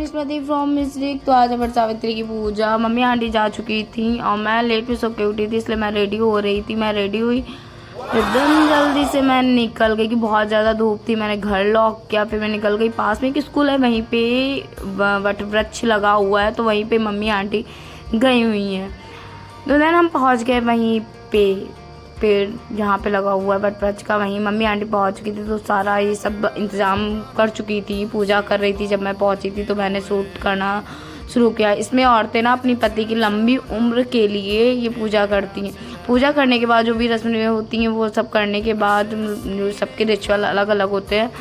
स्मृति from Misrikh. तो आज वट सावित्री की पूजा, मम्मी आंटी जा चुकी थी और मैं लेट में सो के उठी थी, इसलिए मैं रेडी हो रही थी। मैं रेडी हुई, एकदम जल्दी से मैं निकल गई कि बहुत ज़्यादा धूप थी। मैंने घर लॉक किया, फिर मैं निकल गई। पास में एक स्कूल है, वहीं पे वट वृक्ष लगा हुआ है, तो वहीं पे मम्मी आंटी गई हुई हैं। तो देन हम पहुँच गए वहीं पे, पेड़ जहाँ पे लगा हुआ है वट वृक्ष का, वहीं मम्मी आंटी पहुँच चुकी थी। तो सारा ये सब इंतज़ाम कर चुकी थी, पूजा कर रही थी। जब मैं पहुँची थी तो मैंने शूट करना शुरू किया। इसमें औरतें ना अपनी पति की लंबी उम्र के लिए ये पूजा करती हैं। पूजा करने के बाद जो भी रस्में होती हैं वो सब करने के बाद सबके रिचुअल अलग अलग होते हैं।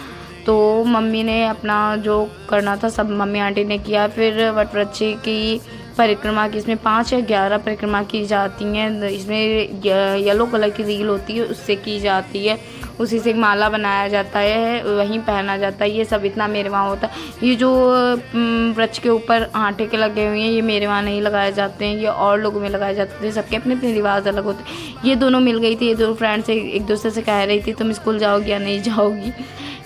तो मम्मी ने अपना जो करना था सब मम्मी आंटी ने किया। फिर वट वृक्ष की परिक्रमा की, इसमें 5 या 11 परिक्रमा की जाती हैं। इसमें येलो कलर की रील होती है, उससे की जाती है। उसी से एक माला बनाया जाता है, वहीं पहना जाता है। ये सब इतना मेरे वहाँ होता है। ये जो वृक्ष के ऊपर आटे के लगे हुए हैं, ये मेरे वहाँ नहीं लगाए जाते हैं, ये और लोगों में लगाए जाते हैं। सबके अपने अपने रिवाज अलग होते हैं। ये दोनों मिल गई थी, ये दो फ्रेंड से एक दूसरे से कह रही थी तुम स्कूल जाओगी या नहीं जाओगी।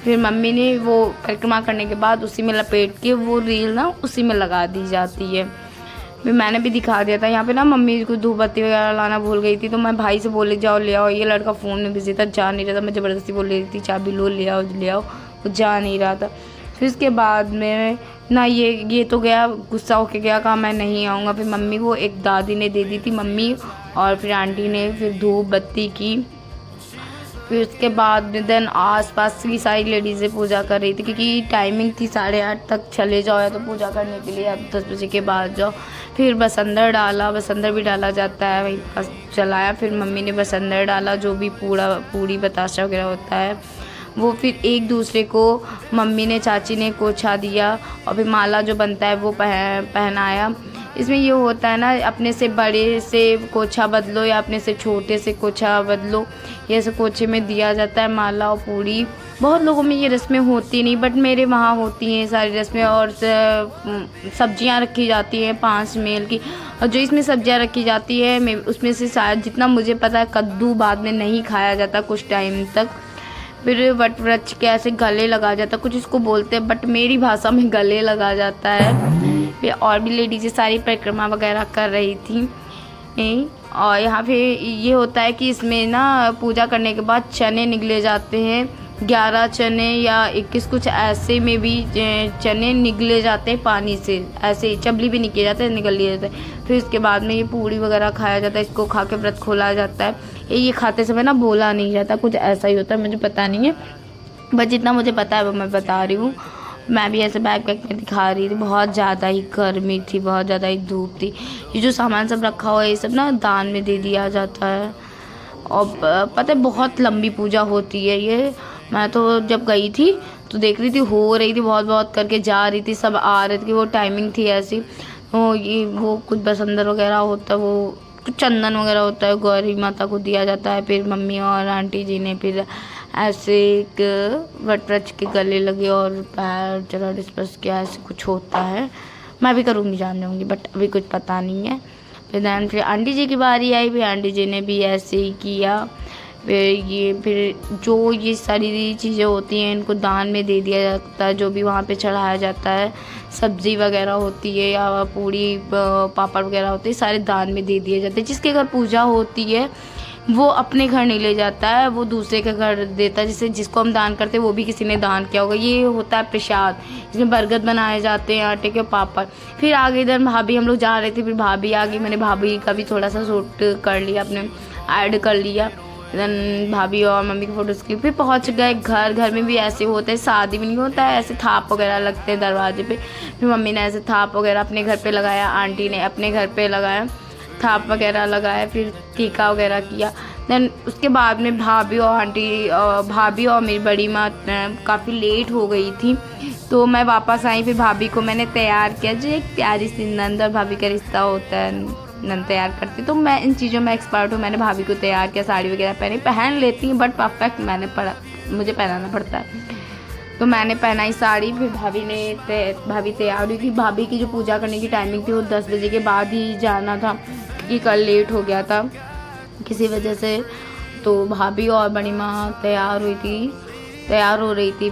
फिर मम्मी ने वो परिक्रमा करने के बाद उसी में लपेट के वो रील ना उसी में लगा दी जाती है। फिर मैंने भी दिखा दिया था। यहाँ पे ना मम्मी को धूप बत्ती वगैरह लाना भूल गई थी, तो मैं भाई से बोले जाओ ले आओ। ये लड़का फ़ोन में बिजी था, जा नहीं रहा था। मैं ज़बरदस्ती बोल रही थी चाबी लो, ले आओ ले आओ, वो जा नहीं रहा था। फिर उसके बाद में ना ये तो गया, गुस्सा होके गया, कहा मैं नहीं आऊँगा। फिर मम्मी को एक दादी ने दे दी थी, मम्मी और फिर आंटी ने फिर धूप बत्ती की। फिर उसके बाद देन आसपास की सारी लेडीज़ें पूजा कर रही थी, क्योंकि टाइमिंग थी 8:30 तक चले जाओ या तो पूजा करने के लिए, अब 10 बजे के बाद जाओ। फिर बसंदर डाला, बसंदर भी डाला जाता है, वहीं पास चलाया। फिर मम्मी ने बसंदर डाला, जो भी पूड़ी बताशा वगैरह होता है वो। फिर एक दूसरे को मम्मी ने, चाची ने कोछा दिया, और फिर माला जो बनता है वो पहनाया। इसमें ये होता है ना, अपने से बड़े से कोछा बदलो या अपने से छोटे से कोछा बदलो, ये ऐसे कोछे में दिया जाता है माला और पूड़ी। बहुत लोगों में ये रस्में होती नहीं, बट मेरे वहाँ होती हैं सारी रस्में। और सब्जियां रखी जाती हैं 5 मेल की, और जो इसमें सब्जियां रखी जाती है उसमें से शायद जितना मुझे पता है कद्दू बाद में नहीं खाया जाता कुछ टाइम तक। फिर वट वृक्ष के ऐसे गले लगा जाता, कुछ इसको बोलते हैं बट मेरी भाषा में गले लगा जाता है। फिर और भी लेडीज़ें सारी परिक्रमा वगैरह कर रही थी। और यहाँ पे ये होता है कि इसमें ना पूजा करने के बाद चने निगले जाते हैं, 11 चने या 21 कुछ ऐसे में भी चने निगले जाते हैं पानी से, ऐसे चबली भी निकले जाते हैं, निकल लिए जाते हैं। फिर इसके बाद में ये पूड़ी वगैरह खाया जाता है, इसको खा के व्रत खोला जाता है। ये खाते समय ना बोला नहीं जाता, कुछ ऐसा ही होता है, मुझे पता नहीं है, बस जितना मुझे पता है वो मैं बता रही हूँ। मैं भी ऐसे बैग में दिखा रही थी। बहुत ज़्यादा ही गर्मी थी, बहुत ज़्यादा ही धूप थी। ये जो सामान सब रखा हुआ है ये सब ना दान में दे दिया जाता है। और पता है बहुत लंबी पूजा होती है ये। मैं तो जब गई थी तो देख रही थी, हो रही थी, बहुत बहुत करके जा रही थी, सब आ रहे थे, वो टाइमिंग थी ऐसी। वो कुछ बसंदर वगैरह होता है, वो कुछ चंदन वगैरह होता है, गौरी माता को दिया जाता है। फिर मम्मी और आंटी जी ने फिर ऐसे एक वट वृक्ष के गले लगे और पैर जरा डिस्पर्स किया, ऐसे कुछ होता है। मैं भी करूँगी, जान जाऊँगी, बट अभी कुछ पता नहीं है। फिर आंटी जी की बारी आई, फिर आंटी जी ने भी ऐसे ही किया। फिर जो ये सारी चीज़ें होती हैं इनको दान में दे दिया जाता है, जो भी वहाँ पे चढ़ाया जाता है, सब्ज़ी वगैरह होती है या पूड़ी पापड़ वगैरह होते हैं, सारे दान में दे दिए जाते हैं। जिसके घर पूजा होती है वो अपने घर नहीं ले जाता है, वो दूसरे के घर देता है। जिससे जिसको हम दान करते हैं वो भी किसी ने दान किया होगा। ये होता है प्रसाद, इसमें बरगद बनाए जाते हैं, आटे के पापड़। फिर आगे इधर भाभी, हम लोग जा रहे थे, फिर भाभी आ गई। मैंने भाभी का भी थोड़ा सा शूट कर लिया, अपने ऐड कर लिया। देन भाभी और मम्मी की फ़ोटोज़ की। फिर पहुंच गए घर। घर में भी ऐसे होता है, शादी में नहीं होता है, ऐसे थाप वगैरह लगते हैं दरवाजे पे। फिर मम्मी ने ऐसे थाप वगैरह अपने घर पे लगाया, आंटी ने अपने घर पे लगाया, थाप वगैरह लगाया, फिर टीका वगैरह किया। देन उसके बाद में भाभी और मेरी बड़ी माँ काफ़ी लेट हो गई थी, तो मैं वापस आई। फिर भाभी को मैंने तैयार किया, जो एक प्यारी सी नंद और भाभी का रिश्ता होता है, नन तैयार करती। तो मैं इन चीज़ों में एक्सपर्ट हूँ। मैंने भाभी को तैयार किया, साड़ी वगैरह पहन लेती हूँ, बट परफेक्ट मुझे पहनाना पड़ता है। तो मैंने पहनाई साड़ी। फिर भाभी तैयार हुई थी। भाभी की जो पूजा करने की टाइमिंग थी वो 10 बजे के बाद ही जाना था, क्योंकि कल लेट हो गया था किसी वजह से। तो भाभी और बड़ी माँ तैयार हो रही थी।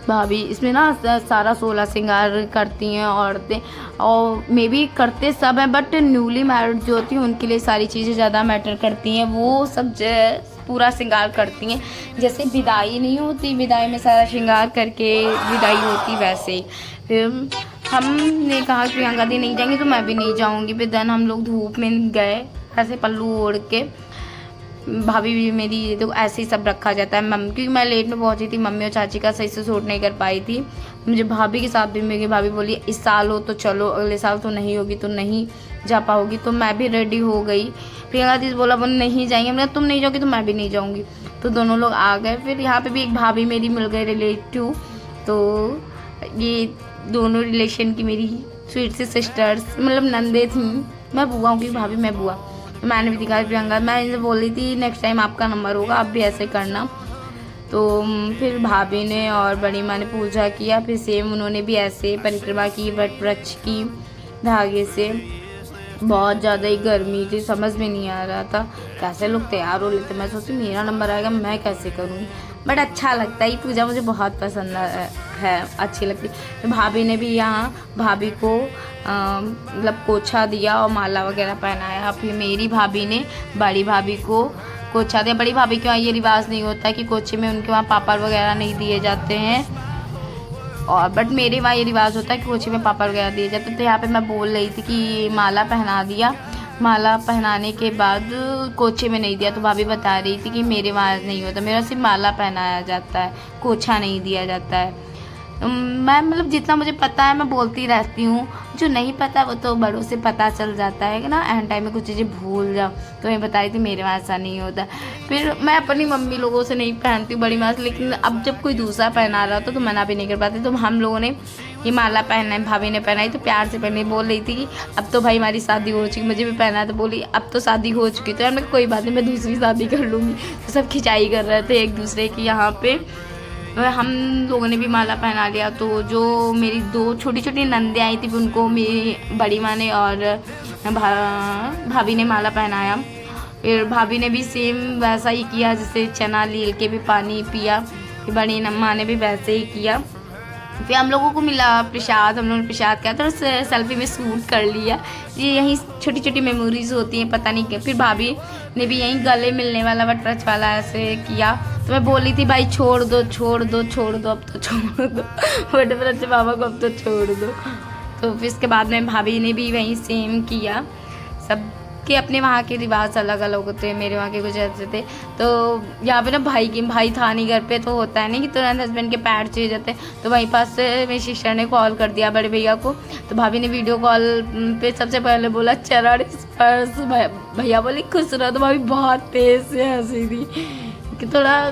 भाभी इसमें ना सारा 16 श्रृंगार करती हैं औरतें, और मे भी करते सब हैं, बट न्यूली मैरिड जो होती हैं उनके लिए सारी चीज़ें ज़्यादा मैटर करती हैं। वो सब पूरा श्रृंगार करती हैं, जैसे विदाई नहीं होती, विदाई में सारा श्रृंगार करके विदाई होती, वैसे ही। फिर हमने कहा कि प्रियंका दी नहीं जाएंगी तो मैं भी नहीं जाऊंगी। फिर देन हम लोग धूप में गए ऐसे पल्लू ओढ़ के। भाभी भी मेरी तो ऐसे ही सब रखा जाता है। मम्मी, क्योंकि मैं लेट में पहुंची थी, मम्मी और चाची का सही से सूट नहीं कर पाई थी, मुझे भाभी के साथ भी मेरी भाभी बोली इस साल हो तो चलो, अगले साल तो नहीं होगी तो नहीं जा पाओगी। तो मैं भी रेडी हो गई। प्रियंका दी बोला वो नहीं जाएंगे, मैंने तुम नहीं जाओगी तो मैं भी नहीं जाऊँगी। तो दोनों लोग आ गए। फिर यहाँ पर भी एक भाभी मेरी मिल गई रिलेटिव, तो ये दोनों रिलेशन की मेरी स्वीट सी सिस्टर्स, मतलब नंदे थी। मैं बुआ हूँ, भाभी मैं बुआ। तो मैंने भी दिखाया प्रियंका, मैं इनसे बोल रही थी नेक्स्ट टाइम आपका नंबर होगा, आप भी ऐसे करना। तो फिर भाभी ने और बड़ी माँ ने पूजा किया। फिर सेम उन्होंने भी ऐसे परिक्रमा की, वट वृक्ष की धागे से। बहुत ज़्यादा ही गर्मी थी, समझ में नहीं आ रहा था कैसे लोग तैयार हो लेते। मैं सोची मेरा नंबर आएगा मैं कैसे करूँगी, बट अच्छा लगता है। ये पूजा मुझे बहुत पसंद है, अच्छी लगती। तो भाभी ने भी यहाँ भाभी को मतलब कोछा दिया और माला वगैरह पहनाया। फिर मेरी भाभी ने बड़ी भाभी को कोछा दिया। बड़ी भाभी के वहाँ ये रिवाज नहीं होता कि कोचे में उनके वहाँ पापड़ वगैरह नहीं दिए जाते हैं, और बट मेरे वहाँ ये रिवाज होता है कि कोचे में पापड़ वगैरह दिए जाते। तो यहाँ पे मैं बोल रही थी कि माला पहना दिया। माला पहनाने के बाद कोचे में नहीं दिया, तो भाभी बता रही थी कि मेरे वहाँ नहीं होता, मेरा सिर्फ माला पहनाया जाता है, कोछा नहीं दिया जाता है। मैं मतलब जितना मुझे पता है मैं बोलती रहती हूँ, जो नहीं पता वो तो बड़ों से पता चल जाता है ना, एंड टाइम में कुछ चीज़ें भूल जाओ। तो मैं बता रही थी मेरे वहाँ ऐसा नहीं होता। फिर मैं अपनी मम्मी लोगों से नहीं पहनती बड़ी माँ से, लेकिन अब जब कोई दूसरा पहना रहा था तो मना भी नहीं कर पाती। तो हम लोगों ने ये माला पहना है, भाभी ने पहनाई, तो प्यार से पहनी। बोल रही थी कि अब तो भाई हमारी शादी हो चुकी, मुझे भी पहना। तो बोली अब तो शादी हो चुकी, तो यार मैं कोई बात नहीं, मैं दूसरी शादी कर लूँगी। तो सब खिंचाई कर रहे थे एक दूसरे की। यहाँ पे हम लोगों ने भी माला पहना लिया। तो जो मेरी 2 छोटी छोटी नंदे आई थी उनको मेरी बड़ी माँ ने और भाभी ने माला पहनाया। फिर भाभी ने भी सेम वैसा ही किया, जैसे चना लील के भी पानी पिया। फिर बड़ी माँ ने भी वैसे ही किया। फिर हम लोगों को मिला प्रसाद, हम लोगों ने प्रसाद किया, तो सेल्फी में शूट कर लिया। ये यही छोटी छोटी मेमोरीज होती हैं, पता नहीं क्या। फिर भाभी ने भी यहीं गले मिलने वाला वट टच वाला ऐसे किया। तो मैं बोली थी भाई छोड़ दो छोड़ दो छोड़ दो, अब तो छोड़ दो बट बच्चे बाबा को अब तो छोड़ दो। तो फिर इसके बाद में भाभी ने भी वहीं सेम किया। सब के अपने वहाँ के रिवाज अलग अलग होते हैं, मेरे वहाँ के कुछ ऐसे थे। तो यहाँ पे ना भाई था नहीं घर पे, तो होता है नहीं कि तुरंत हस्बैंड के पैर चाहिए जाते। तो वहीं पास से मेरी सिस्टर ने कॉल कर दिया बड़े भैया को। तो भाभी ने वीडियो कॉल पे सबसे पहले बोला चरण स्पर्श। भैया बोली खुश रहो। तो भाभी बहुत तेज से हंसी थी कि थोड़ा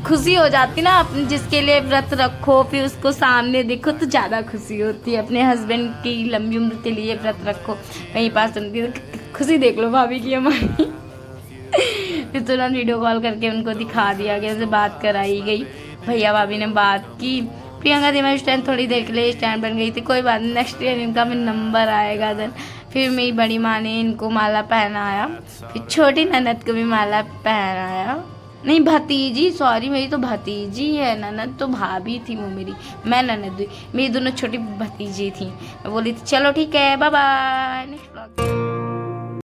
खुशी हो जाती ना, जिसके लिए व्रत रखो फिर उसको सामने देखो तो ज़्यादा खुशी होती है। अपने हस्बैंड की लंबी उम्र के लिए व्रत रखो, वहीं पास उनकी खुशी देख लो भाभी की हमारी। फिर तुरंत वीडियो कॉल करके उनको दिखा दिया गया, उनसे बात कराई गई। भैया भाभी ने बात की। प्रियंका दी मैं उस टाइम थोड़ी देर के लिए स्टैंड बन गई थी, कोई बात नहीं, नेक्स्ट ईयर इनका में नंबर आएगा। देन फिर मेरी बड़ी माँ ने इनको माला पहनाया। फिर छोटी ननद को भी माला पहनाया, नहीं भतीजी, सॉरी मेरी तो भतीजी है, ननद तो भाभी थी वो मेरी, मैं ननद हुई। मेरी दोनों छोटी भतीजी थी। मैं बोली थी चलो ठीक है बाय बाय, नेक्स्ट ब्लॉग।